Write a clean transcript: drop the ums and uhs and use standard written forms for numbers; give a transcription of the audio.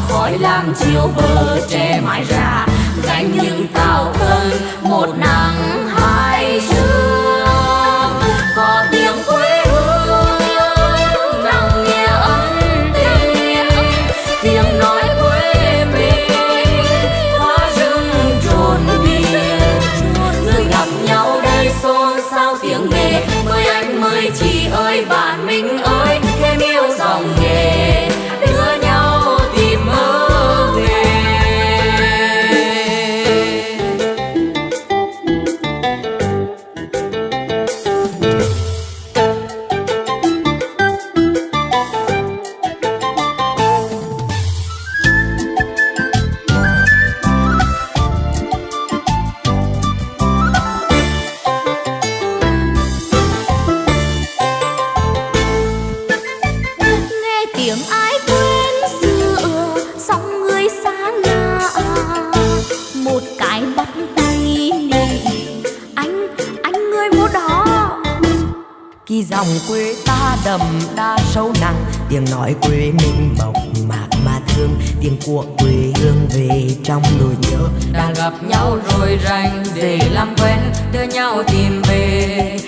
khói làm chiều bờ tre mãi ra gánh những cao cơn một nắng hai sương. Có tiếng quê hương nặng nghe ấm tình, tiếng nói quê mình hoa rừng trồn biển. Người gặp nhau đây xôn xao tiếng Nghê, mời anh mời chị ơi bạn mình ơi, thêm yêu dòng Nghê đưa nhau tìm mơ về. Dòng quê ta đậm đa sâu nặng, tiếng nói quê mình mộc mạc mà thương, tiếng của quê hương về trong nỗi nhớ. Đã gặp nhau rồi rành để làm quen, đưa nhau tìm về